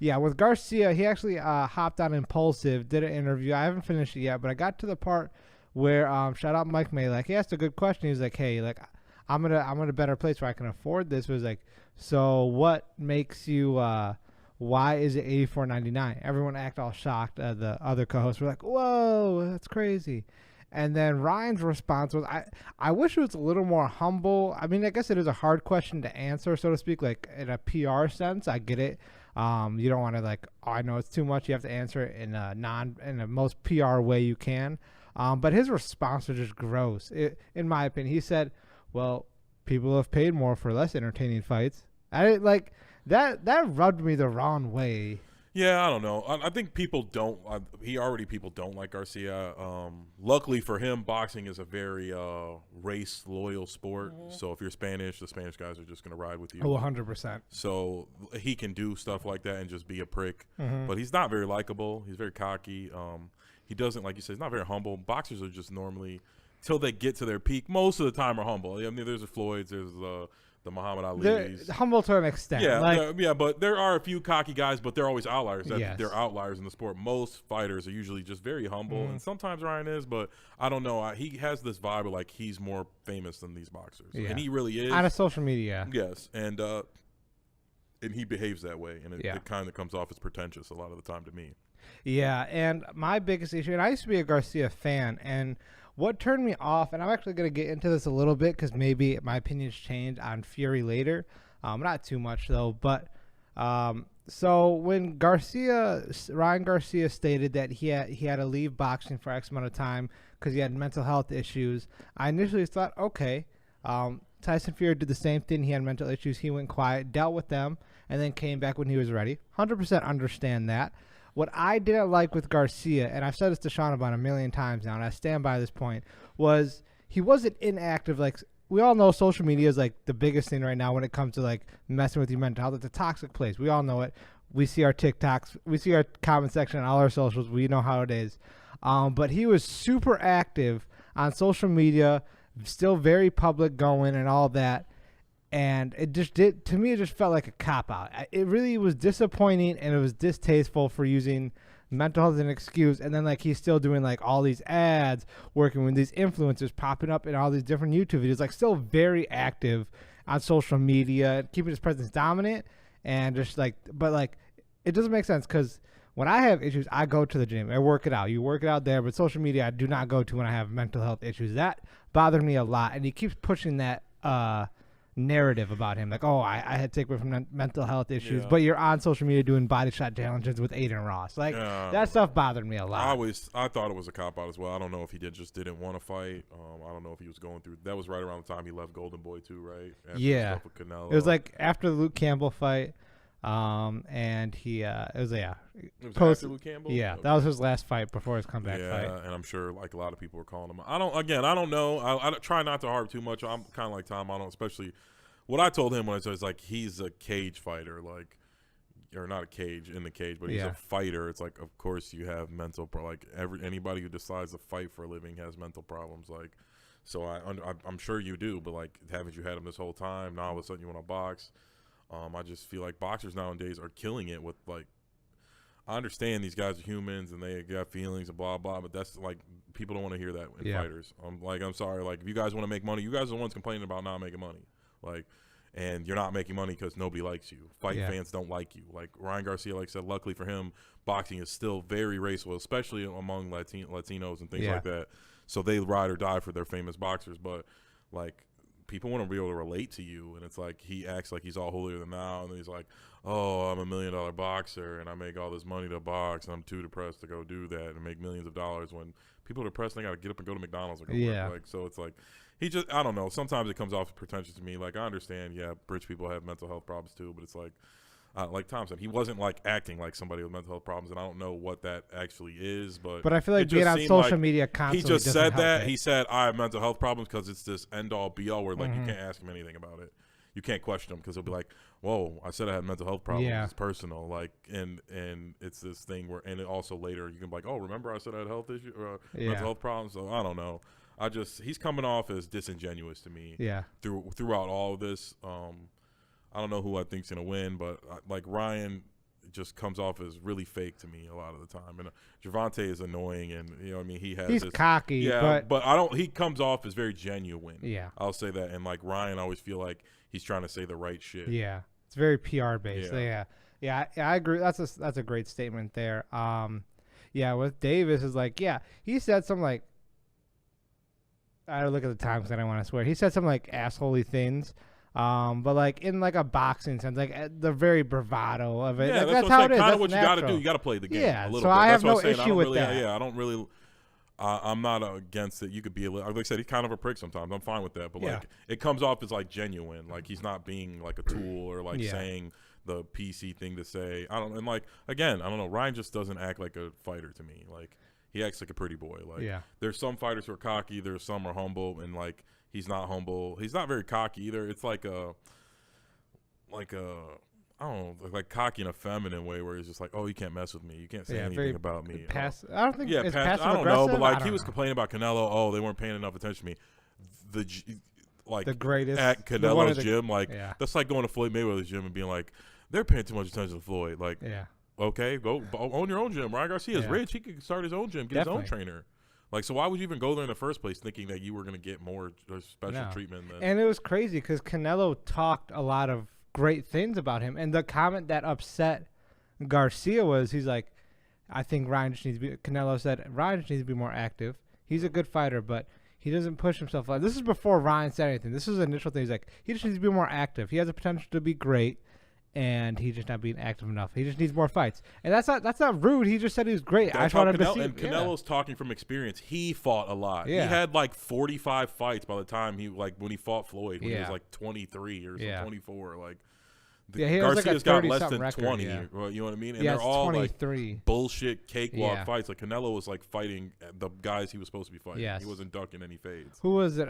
Yeah, with Garcia, he actually hopped on Impulsive, did an interview. I haven't finished it yet, but I got to the part where shout out Mike Malek. He asked a good question. He was like, "Hey, like I'm in a better place where I can afford this." It was like, "So what makes you? Why is it $84.99?" Everyone act all shocked. The other co-hosts were like, "Whoa, that's crazy." And then Ryan's response was, I wish it was a little more humble. I mean, I guess it is a hard question to answer, so to speak, like in a PR sense. I get it. You don't want to like, oh, I know it's too much. You have to answer it in a most PR way you can. But his response was just gross. In my opinion, he said, "Well, people have paid more for less entertaining fights." I like that. That rubbed me the wrong way. Yeah, I don't know. I think people don't. People don't like Garcia. Luckily for him, boxing is a very race loyal sport. So if you're Spanish, the Spanish guys are just gonna ride with you. Oh, 100%. So he can do stuff like that and just be a prick. But he's not very likable. He's very cocky. He doesn't, like you said, he's not very humble. Boxers are just normally, till they get to their peak, most of the time are humble. I mean, there's the Floyds, there's the Muhammad Ali's. They're humble to an extent. Yeah, but there are a few cocky guys, but they're always outliers. Yes. They're outliers in the sport. Most fighters are usually just very humble, and sometimes Ryan is, but I don't know. He has this vibe of like he's more famous than these boxers, and he really is. On a social media. Yes, and he behaves that way, and it kind of comes off as pretentious a lot of the time to me. Yeah, and my biggest issue, and I used to be a Garcia fan, and what turned me off, and I'm actually going to get into this a little bit because maybe my opinions change on Fury later. Not too much, though. But so when Ryan Garcia stated that he had to leave boxing for X amount of time because he had mental health issues, I initially thought, okay, Tyson Fury did the same thing. He had mental issues. He went quiet, dealt with them, and then came back when he was ready. 100% understand that. What I didn't like with Garcia, and I've said this to Sean about a million times now, and I stand by this point, was he wasn't inactive. Like, we all know social media is like the biggest thing right now when it comes to like messing with your mental health. It's a toxic place. We all know it. We see our TikToks. We see our comment section on all our socials. We know how it is. But he was super active on social media, still very public going and all that. And it just did, to me, it just felt like a cop-out. It really was disappointing, and it was distasteful for using mental health as an excuse. And then, like, he's still doing, like, all these ads, working with these influencers, popping up in all these different YouTube videos, like, still very active on social media, keeping his presence dominant. And just, like, but, like, it doesn't make sense because when I have issues, I go to the gym. I work it out. You work it out there, but social media I do not go to when I have mental health issues. That bothered me a lot. And he keeps pushing that narrative about him, like, oh, I had to take away from mental health issues, but you're on social media doing body shot challenges with Aiden Ross. Like, that stuff bothered me a lot. I thought it was a cop out as well. I don't know if he didn't want to fight. I don't know if he was going through. That was right around the time he left Golden Boy too, right? After yeah, it was like after the Luke Campbell fight, and he it was after Luke Campbell. Yeah, okay. That was his last fight before his comeback fight. Yeah, and I'm sure like a lot of people were calling him. I don't know. I try not to harp too much. I'm kind of like Tom. I don't, especially what I told him when I was like, he's a cage fighter, like, or not a cage in the cage, but he's a fighter. It's like, of course you have mental anybody who decides to fight for a living has mental problems. Like, so I'm sure you do, but like, haven't you had them this whole time? Now all of a sudden you want to box. I just feel like boxers nowadays are killing it with like. I understand these guys are humans and they got feelings and blah blah, but that's like people don't want to hear that in fighters. I'm sorry. Like, if you guys want to make money, you guys are the ones complaining about not making money. Like, and you're not making money because nobody likes you. Fans don't like you. Like Ryan Garcia, like I said, luckily for him, boxing is still very racial, especially among Latinos and things like that. So they ride or die for their famous boxers. But like, people want to be able to relate to you, and it's like he acts like he's all holier than thou, and then he's like, "Oh, I'm $1 million boxer, and I make all this money to box, and I'm too depressed to go do that and make millions of dollars." When people are depressed, they got to get up and go to McDonald's or go work. Like, so it's like I don't know. Sometimes it comes off pretentious to me. Like, I understand, rich people have mental health problems too, but it's like Tom said, he wasn't like acting like somebody with mental health problems, and I don't know what that actually is. But I feel like being on social media constantly, he just said that. He said, "I have mental health problems," because it's this end all be all where like you can't ask him anything about it. You can't question him because he'll be like, "Whoa, I said I had mental health problems. It's personal." Like, and it's this thing where, and it also later you can be like, "Oh, remember I said I had health issue, mental health problems." So I don't know. He's coming off as disingenuous to me. Yeah. Throughout all of this, I don't know who I think's gonna win, but like Ryan, just comes off as really fake to me a lot of the time. And Gervonta is annoying, and you know, what I mean, he's cocky, yeah, but I don't. He comes off as very genuine. Yeah, I'll say that. And like Ryan, I always feel like he's trying to say the right shit. Yeah, it's very PR based. Yeah, I agree. That's a great statement there. Yeah, with Davis is like, yeah, he said something like, I look at the time because I don't want to swear. He said some like assholey things. But like in like a boxing sense, like the very bravado of it. Yeah, like, that's how what it is. kind of what That's you got to natural. do. You got to play the game. Yeah, a little so bit. I That's have what no I'm saying. issue with really, that. Yeah, I don't really. I'm not against it. You could be a little. Like I said, he's kind of a prick sometimes. I'm fine with that. But like, it comes off as like genuine. Like he's not being like a tool or like saying the PC thing to say. I don't. And like again, I don't know. Ryan just doesn't act like a fighter to me. Like he acts like a pretty boy. Like there's some fighters who are cocky. There's some are humble, and like he's not humble. He's not very cocky either. It's like a I don't know, like cocky in a feminine way, where he's just like, oh, you can't mess with me. You can't say anything about me. I don't think. Yeah, it's I don't know, but like he was know. complaining about Canelo. Oh, they weren't paying enough attention to me. The greatest at Canelo's gym, like that's like going to Floyd Mayweather's gym and being like, they're paying too much attention to Floyd. Like, okay, go own your own gym. Ryan Garcia's rich; he could start his own gym, get his own trainer. Like, so why would you even go there in the first place thinking that you were going to get more special treatment? And it was crazy because Canelo talked a lot of great things about him, and the comment that upset Garcia was, he's like, I think Ryan just needs to be. Canelo said Ryan just needs to be more active. He's a good fighter, but he doesn't push himself. Like this is before Ryan said anything. This is the initial thing. He's like, he just needs to be more active. He has the potential to be great, and he's just not being active enough. He just needs more fights, and that's not rude. He just said he was great. I just wanted to see. And Canelo's talking from experience. He fought a lot. Yeah. He had like 45 fights by the time when he fought Floyd when he was like 23 or 24. Like. Garcia's got less than record, 20. You know what I mean? And they're all 23. Like bullshit cakewalk fights. Like Canelo was like fighting the guys he was supposed to be fighting. Yes. He wasn't ducking any fades. Who was it?